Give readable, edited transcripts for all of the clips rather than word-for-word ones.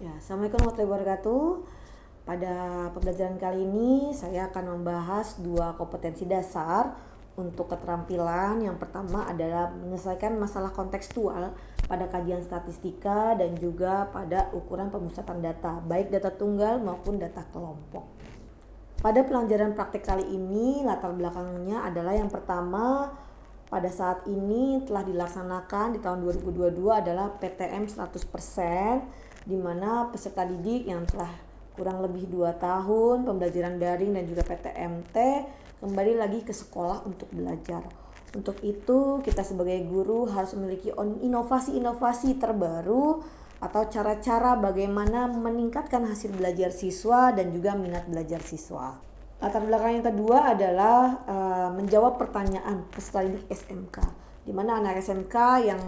Ya, Assalamualaikum warahmatullahi wabarakatuh. Pada pembelajaran kali ini saya akan membahas dua kompetensi dasar untuk keterampilan. Yang pertama adalah menyelesaikan masalah kontekstual pada kajian statistika dan juga pada ukuran pemusatan data, baik data tunggal maupun data kelompok. Pada pelajaran praktek kali ini, latar belakangnya adalah yang pertama, pada saat ini telah dilaksanakan di tahun 2022 adalah PTM 100%, di mana peserta didik yang telah kurang lebih 2 tahun pembelajaran daring dan juga PTMT kembali lagi ke sekolah untuk belajar. Untuk itu kita sebagai guru harus memiliki inovasi-inovasi terbaru atau cara-cara bagaimana meningkatkan hasil belajar siswa dan juga minat belajar siswa. Latar belakang yang kedua adalah menjawab pertanyaan peserta didik SMK, di mana anak SMK yang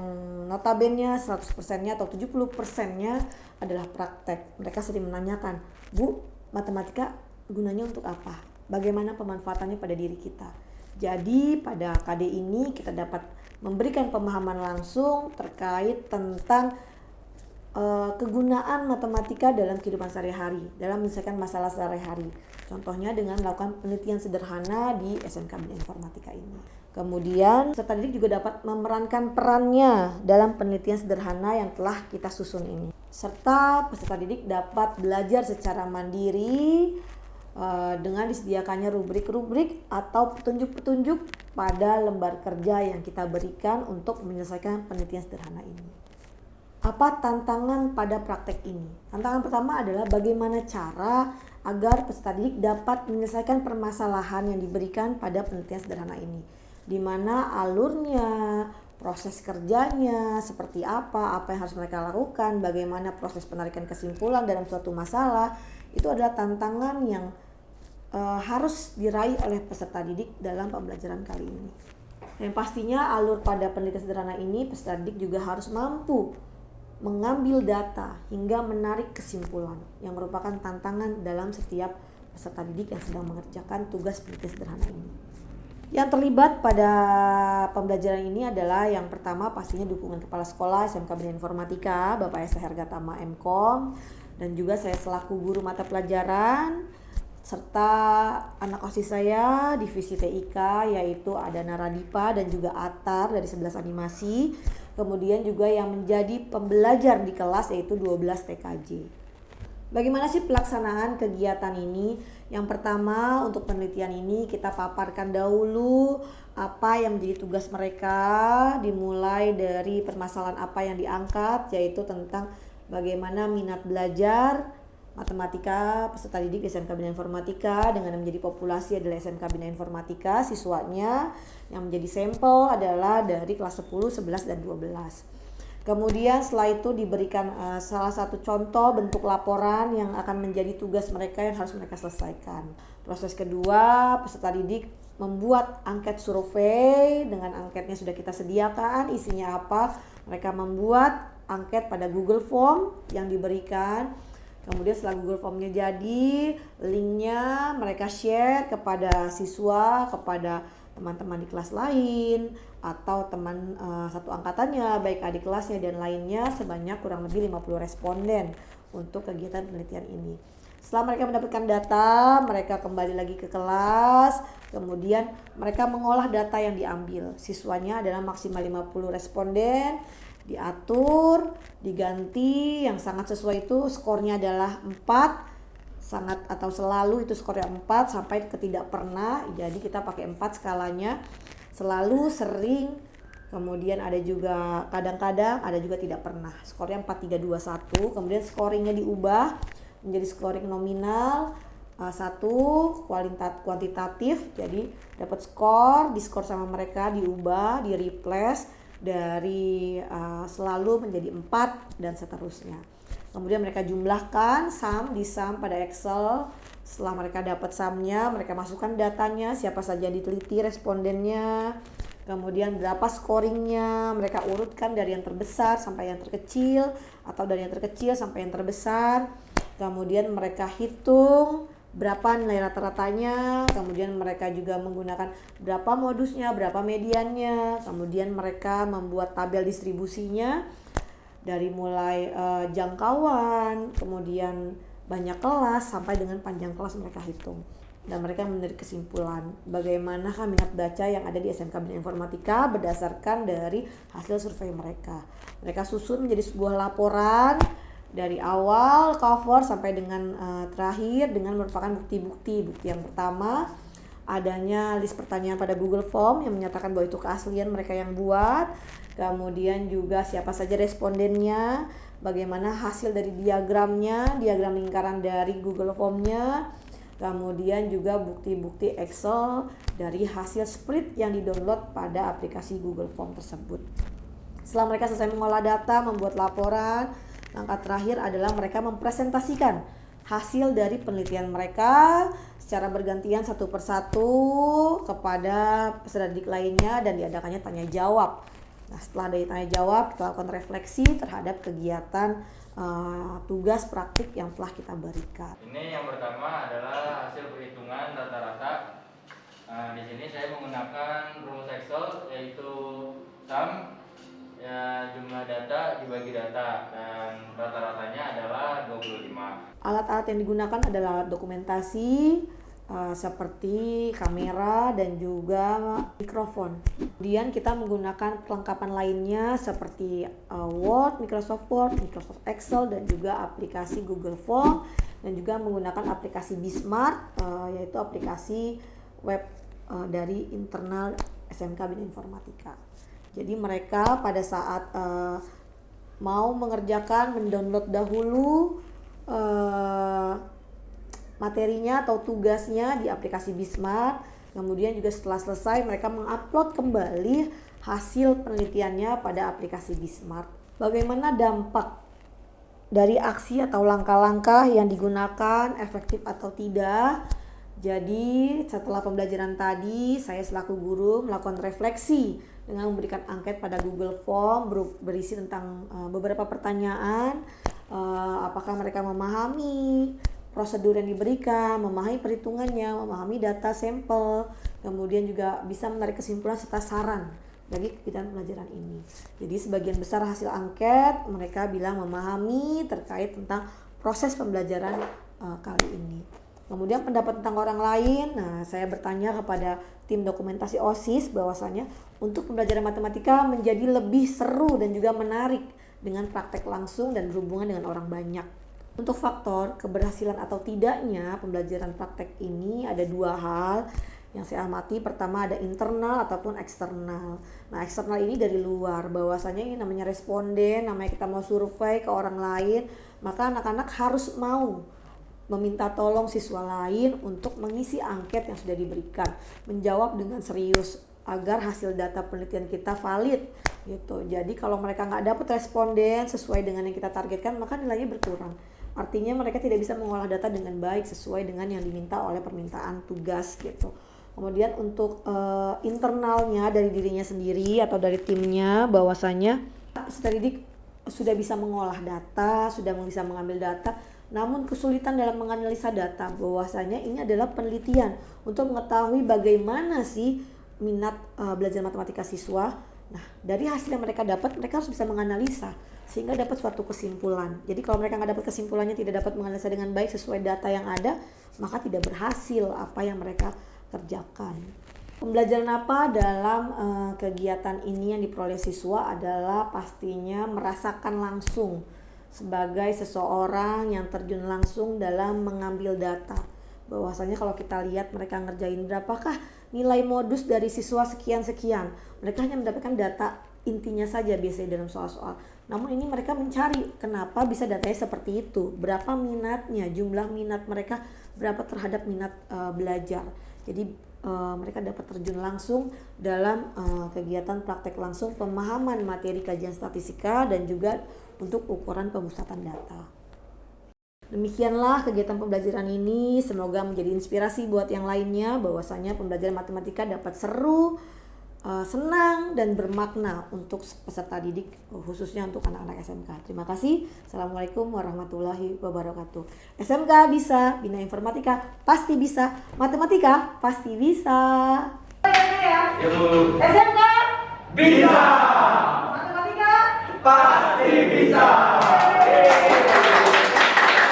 notabene 100%-nya atau 70%-nya adalah praktek. Mereka sering menanyakan, "Bu, matematika gunanya untuk apa? Bagaimana pemanfaatannya pada diri kita?" Jadi pada KD ini kita dapat memberikan pemahaman langsung terkait tentang kegunaan matematika dalam kehidupan sehari-hari, dalam menyelesaikan masalah sehari-hari. Contohnya dengan melakukan penelitian sederhana di SMK Bina Informatika ini. Kemudian peserta didik juga dapat memerankan perannya dalam penelitian sederhana yang telah kita susun ini. Serta peserta didik dapat belajar secara mandiri dengan disediakannya rubrik-rubrik atau petunjuk-petunjuk pada lembar kerja yang kita berikan untuk menyelesaikan penelitian sederhana ini. Apa tantangan pada praktek ini? Tantangan pertama adalah bagaimana cara agar peserta didik dapat menyelesaikan permasalahan yang diberikan pada penelitian sederhana ini. Di mana alurnya, proses kerjanya, seperti apa yang harus mereka lakukan, bagaimana proses penarikan kesimpulan dalam suatu masalah, itu adalah tantangan yang harus diraih oleh peserta didik dalam pembelajaran kali ini. Dan pastinya alur pada penelitian sederhana ini peserta didik juga harus mampu mengambil data hingga menarik kesimpulan yang merupakan tantangan dalam setiap peserta didik yang sedang mengerjakan tugas penelitian sederhana ini. Yang terlibat pada pembelajaran ini adalah yang pertama pastinya dukungan Kepala Sekolah SMK Bina Informatika Bapak Esa Hergatama MKOM, dan juga saya selaku guru mata pelajaran, serta anak OSIS saya divisi TIK yaitu ada Naradipa dan juga Atar dari 11 animasi. Kemudian juga yang menjadi pembelajar di kelas yaitu 12 TKJ. Bagaimana sih pelaksanaan kegiatan ini? Yang pertama, untuk penelitian ini kita paparkan dahulu apa yang menjadi tugas mereka, dimulai dari permasalahan apa yang diangkat, yaitu tentang bagaimana minat belajar matematika peserta didik SMK Bina Informatika dengan menjadi populasi adalah SMK Bina Informatika. Siswanya yang menjadi sampel adalah dari kelas 10, 11, dan 12. Kemudian setelah itu diberikan salah satu contoh bentuk laporan yang akan menjadi tugas mereka yang harus mereka selesaikan. Proses kedua, peserta didik membuat angket survei. Dengan angketnya sudah kita sediakan, isinya apa? Mereka membuat angket pada Google Form yang diberikan. Kemudian setelah Google Form-nya jadi, linknya mereka share kepada siswa, kepada teman-teman di kelas lain, atau teman satu angkatannya, baik adik kelasnya dan lainnya, sebanyak kurang lebih 50 responden untuk kegiatan penelitian ini. Setelah mereka mendapatkan data, mereka kembali lagi ke kelas, kemudian mereka mengolah data yang diambil. Siswanya adalah maksimal 50 responden, diatur, diganti, yang sangat sesuai itu skornya adalah 4, sangat atau selalu itu skornya 4 sampai ke tidak pernah, jadi kita pakai 4 skalanya, selalu, sering, kemudian ada juga kadang-kadang, ada juga tidak pernah, skornya 4, 3, 2, 1, kemudian scoringnya diubah menjadi scoring nominal, 1 kuantitatif, jadi dapat skor, diskor sama mereka, diubah, di replace dari selalu menjadi 4 dan seterusnya. Kemudian mereka jumlahkan di sum pada Excel. Setelah mereka dapat sumnya, mereka masukkan datanya, siapa saja diteliti respondennya, kemudian berapa scoringnya, mereka urutkan dari yang terbesar sampai yang terkecil atau dari yang terkecil sampai yang terbesar. Kemudian mereka hitung berapa nilai rata-ratanya, kemudian mereka juga menggunakan berapa modusnya, berapa mediannya, kemudian mereka membuat tabel distribusinya, dari mulai jangkauan, kemudian banyak kelas sampai dengan panjang kelas mereka hitung. Dan mereka menarik kesimpulan bagaimanakah minat baca yang ada di SMK Bina Informatika berdasarkan dari hasil survei mereka. Mereka susun menjadi sebuah laporan dari awal cover sampai dengan terakhir dengan merupakan bukti-bukti. Bukti yang pertama adanya list pertanyaan pada Google Form yang menyatakan bahwa itu keaslian mereka yang buat. Kemudian juga siapa saja respondennya, bagaimana hasil dari diagram lingkaran dari Google Form-nya. Kemudian juga bukti-bukti Excel dari hasil split yang didownload pada aplikasi Google Form tersebut. Setelah mereka selesai mengolah data, membuat laporan, langkah terakhir adalah mereka mempresentasikan hasil dari penelitian mereka secara bergantian satu persatu kepada peserta didik lainnya dan diadakannya tanya jawab. Nah, setelah dari tanya jawab, kita lakukan refleksi terhadap kegiatan tugas praktik yang telah kita berikan. Ini yang pertama adalah hasil perhitungan rata-rata. Di sini saya menggunakan rumus Excel yaitu sum ya, jumlah data dibagi data dan rata-ratanya adalah 25. Alat-alat yang digunakan adalah dokumentasi seperti kamera dan juga mikrofon. Kemudian kita menggunakan perlengkapan lainnya seperti Word, Microsoft Excel dan juga aplikasi Google Form dan juga menggunakan aplikasi Bismart yaitu aplikasi web dari internal SMK Bina Informatika. Jadi mereka pada saat mau mengerjakan mendownload dahulu materinya atau tugasnya di aplikasi Bismart. Kemudian juga setelah selesai mereka mengupload kembali hasil penelitiannya pada aplikasi Bismart. Bagaimana dampak dari aksi atau langkah-langkah yang digunakan efektif atau tidak? Jadi setelah pembelajaran tadi saya selaku guru melakukan refleksi dengan memberikan angket pada Google Form berisi tentang beberapa pertanyaan. Apakah mereka memahami prosedur yang diberikan, memahami perhitungannya, memahami data sampel, kemudian juga bisa menarik kesimpulan serta saran dari kegiatan pelajaran ini. Jadi sebagian besar hasil angket mereka bilang memahami terkait tentang proses pembelajaran kali ini. Kemudian pendapat tentang orang lain, saya bertanya kepada tim dokumentasi OSIS bahwasanya untuk pembelajaran matematika menjadi lebih seru dan juga menarik dengan praktek langsung dan berhubungan dengan orang banyak. Untuk faktor keberhasilan atau tidaknya pembelajaran praktek ini ada dua hal yang saya amati. Pertama ada internal ataupun eksternal. Nah, eksternal ini dari luar, bahwasanya ini namanya responden, namanya kita mau survei ke orang lain, maka anak-anak harus mau meminta tolong siswa lain untuk mengisi angket yang sudah diberikan, menjawab dengan serius agar hasil data penelitian kita valid gitu. Jadi kalau mereka nggak dapat responden sesuai dengan yang kita targetkan, maka nilainya berkurang. Artinya mereka tidak bisa mengolah data dengan baik sesuai dengan yang diminta oleh permintaan tugas gitu. Kemudian untuk internalnya dari dirinya sendiri atau dari timnya, bahwasanya peserta didik sudah bisa mengolah data, sudah bisa mengambil data, namun kesulitan dalam menganalisa data, bahwasanya ini adalah penelitian untuk mengetahui bagaimana sih minat belajar matematika siswa. Nah, dari hasil yang mereka dapat, mereka harus bisa menganalisa sehingga dapat suatu kesimpulan. Jadi kalau mereka nggak dapat kesimpulannya, tidak dapat menganalisa dengan baik sesuai data yang ada, maka tidak berhasil apa yang mereka kerjakan. Pembelajaran apa dalam kegiatan ini yang diperoleh siswa adalah pastinya merasakan langsung sebagai seseorang yang terjun langsung dalam mengambil data. Bahwasanya kalau kita lihat mereka ngerjain berapakah nilai modus dari siswa sekian-sekian, mereka hanya mendapatkan data intinya saja biasanya dalam soal-soal. Namun ini mereka mencari kenapa bisa datanya seperti itu, berapa minatnya, jumlah minat mereka berapa terhadap minat belajar. Jadi mereka dapat terjun langsung dalam kegiatan praktek langsung pemahaman materi kajian statistika dan juga untuk ukuran pemusatan data. Demikianlah kegiatan pembelajaran ini, semoga menjadi inspirasi buat yang lainnya bahwasanya pembelajaran matematika dapat seru, senang dan bermakna untuk peserta didik, khususnya untuk anak-anak SMK. Terima kasih. Assalamualaikum warahmatullahi wabarakatuh. SMK bisa, Bina Informatika pasti bisa, matematika pasti bisa. SMK bisa, matematika Pasti bisa.